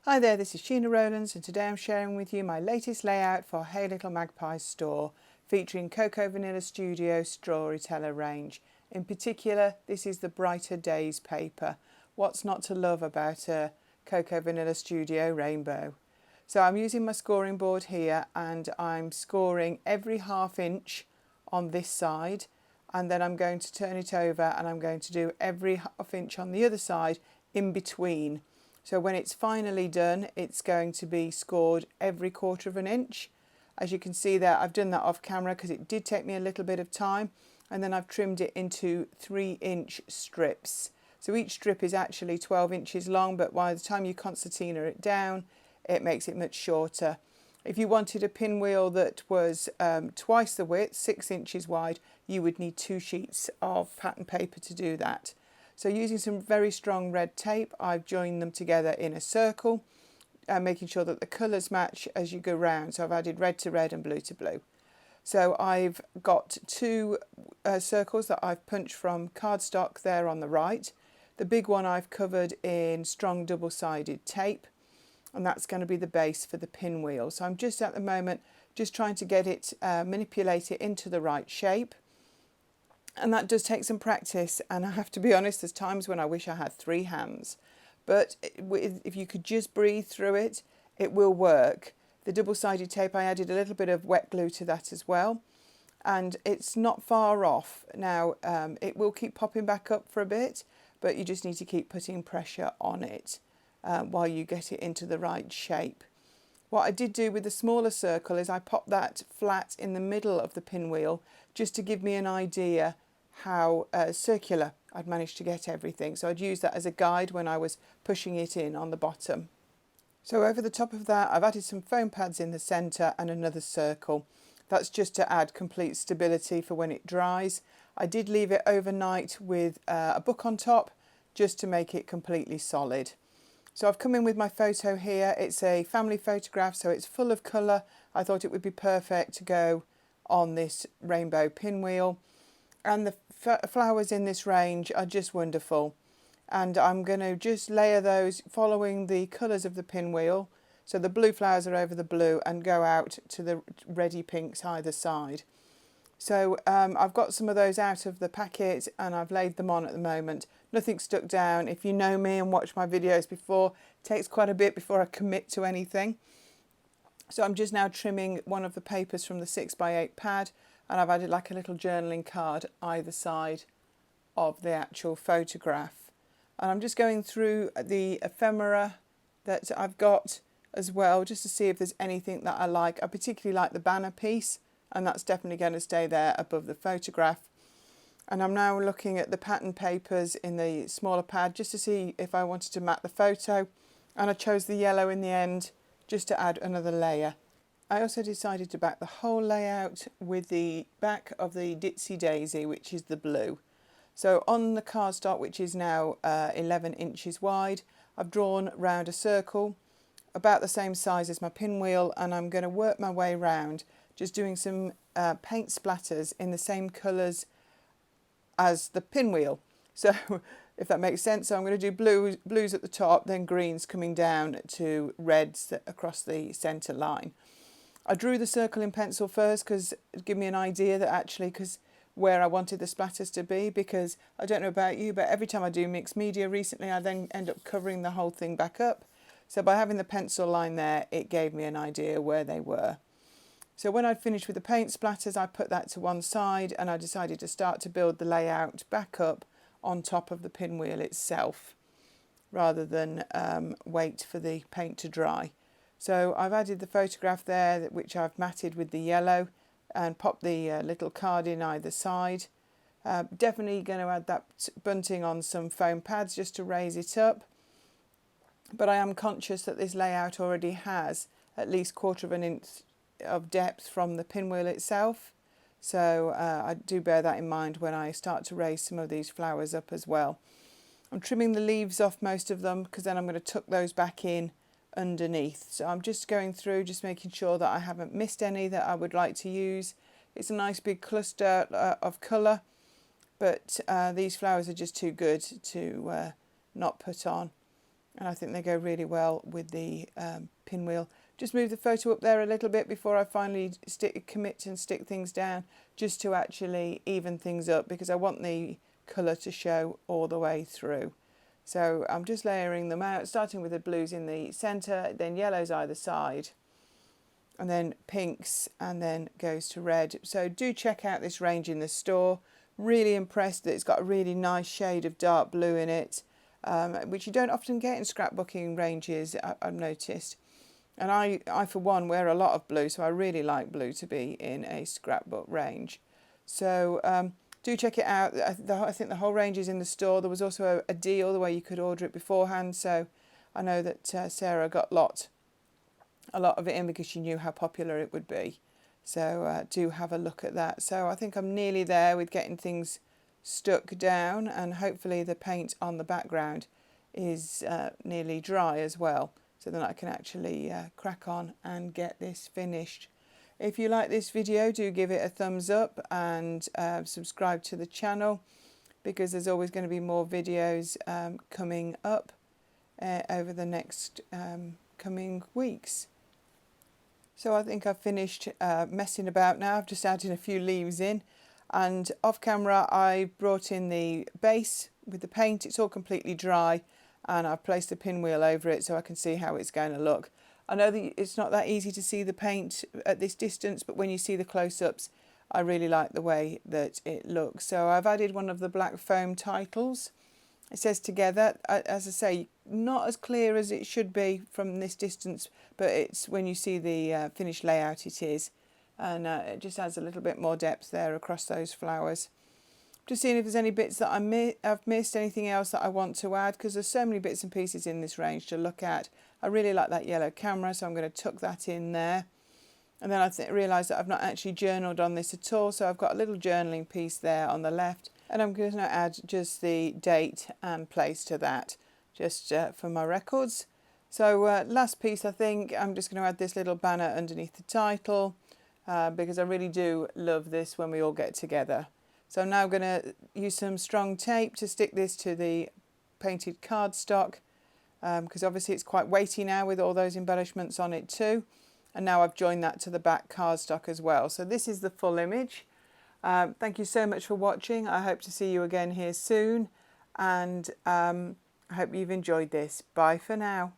Hi there, this is Sheena Rowlands and today I'm sharing with you my latest layout for Hey Little Magpie store featuring Cocoa Vanilla Studio Storyteller range. In particular, this is the Brighter Days paper. What's not to love about a Cocoa Vanilla Studio rainbow? So I'm using my scoring board here and I'm scoring every ½ inch on this side, and then I'm going to turn it over and I'm going to do every ½ inch on the other side in between. So when it's finally done, it's going to be scored every ½ inch. As you can see there, I've done that off camera because it did take me a little bit of time, and then I've trimmed it into 3-inch strips. So each strip is actually 12 inches long, but by the time you concertina it down, it makes it much shorter. If you wanted a pinwheel that was twice the width, 6 inches wide, you would need 2 sheets of pattern paper to do that. So using some very strong red tape, I've joined them together in a circle, making sure that the colours match as you go round. So I've added red to red and blue to blue. So I've got 2 circles that I've punched from cardstock there on the right. The big one I've covered in strong double-sided tape, and that's going to be the base for the pinwheel. So I'm just at the moment just trying to get it, manipulate it into the right shape. And that does take some practice, and I have to be honest, there's times when I wish I had 3 hands. But if you could just breathe through it, it will work. The double-sided tape, I added a little bit of wet glue to that as well. And it's not far off. Now, it will keep popping back up for a bit, but you just need to keep putting pressure on it while you get it into the right shape. What I did do with the smaller circle is I popped that flat in the middle of the pinwheel just to give me an idea how circular I'd managed to get everything. So I'd use that as a guide when I was pushing it in on the bottom. So over the top of that, I've added some foam pads in the centre and another circle. That's just to add complete stability for when it dries. I did leave it overnight with a book on top just to make it completely solid. So I've come in with my photo here. It's a family photograph, so it's full of colour. I thought it would be perfect to go on this rainbow pinwheel. And the flowers in this range are just wonderful. And I'm going to just layer those following the colours of the pinwheel. So the blue flowers are over the blue and go out to the reddy pinks either side. So I've got some of those out of the packet and I've laid them on at the moment. Nothing stuck down. If you know me and watched my videos before, it takes quite a bit before I commit to anything. So I'm just now trimming one of the papers from the 6x8 pad, and I've added like a little journaling card either side of the actual photograph. And I'm just going through the ephemera that I've got as well, just to see if there's anything that I like. I particularly like the banner piece, and that's definitely going to stay there above the photograph. And I'm now looking at the pattern papers in the smaller pad just to see if I wanted to mat the photo, and I chose the yellow in the end just to add another layer. I also decided to back the whole layout with the back of the Ditsy Daisy, which is the blue. So on the cardstock, which is now 11 inches wide, I've drawn round a circle about the same size as my pinwheel, and I'm going to work my way round, just doing some paint splatters in the same colours as the pinwheel. So if that makes sense, so I'm going to do blues at the top, then greens coming down to reds across the centre line. I drew the circle in pencil first because it gave me an idea that actually, where I wanted the splatters to be, because I don't know about you, but every time I do mixed media recently, I then end up covering the whole thing back up. So by having the pencil line there, it gave me an idea where they were. So when I'd finished with the paint splatters, I put that to one side and I decided to start to build the layout back up on top of the pinwheel itself, rather than wait for the paint to dry. So I've added the photograph there, which I've matted with the yellow, and popped the little card in either side. Definitely going to add that bunting on some foam pads just to raise it up. But I am conscious that this layout already has at least 1/4 inch of depth from the pinwheel itself. So I do bear that in mind when I start to raise some of these flowers up as well. I'm trimming the leaves off most of them because then I'm going to tuck those back in underneath. So I'm just going through, just making sure that I haven't missed any that I would like to use. It's a nice big cluster of colour, but these flowers are just too good to not put on. and I think they go really well with the pinwheel. Just move the photo up there a little bit before I finally commit and stick things down, just to actually even things up, because I want the colour to show all the way through. So I'm just layering them out, starting with the blues in the centre, then yellows either side, and then pinks, and then goes to red. So do check out this range in the store. Really impressed that it's got a really nice shade of dark blue in it, which you don't often get in scrapbooking ranges, I've noticed. And I for one, wear a lot of blue, so I really like blue to be in a scrapbook range. So do check it out. I think the whole range is in the store. There was also a deal where you could order it beforehand, so I know that Sarah got a lot of it in because she knew how popular it would be. So do have a look at that. So I think I'm nearly there with getting things stuck down, and hopefully the paint on the background is nearly dry as well, so then I can actually crack on and get this finished. If you like this video, do give it a thumbs up and subscribe to the channel, because there's always going to be more videos coming up over the next coming weeks. So I think I've finished messing about now. I've just added a few leaves in, and off camera I brought in the base with the paint. It's all completely dry, and I've placed a pinwheel over it so I can see how it's going to look. I know that it's not that easy to see the paint at this distance, but when you see the close-ups, I really like the way that it looks. So I've added one of the black foam titles. It says together, as I say, not as clear as it should be from this distance, but it's when you see the finished layout it is. And it just adds a little bit more depth there across those flowers. Just seeing if there's any bits that I've missed, anything else that I want to add, because there's so many bits and pieces in this range to look at. I really like that yellow camera, so I'm going to tuck that in there. And then I realised that I've not actually journaled on this at all, so I've got a little journaling piece there on the left, and I'm going to add just the date and place to that, just for my records. So last piece, I think I'm just going to add this little banner underneath the title, because I really do love this when we all get together. So I'm now going to use some strong tape to stick this to the painted cardstock, because obviously it's quite weighty now with all those embellishments on it too. And now I've joined that to the back cardstock as well. So this is the full image. Thank you so much for watching. I hope to see you again here soon, and I hope you've enjoyed this. Bye for now.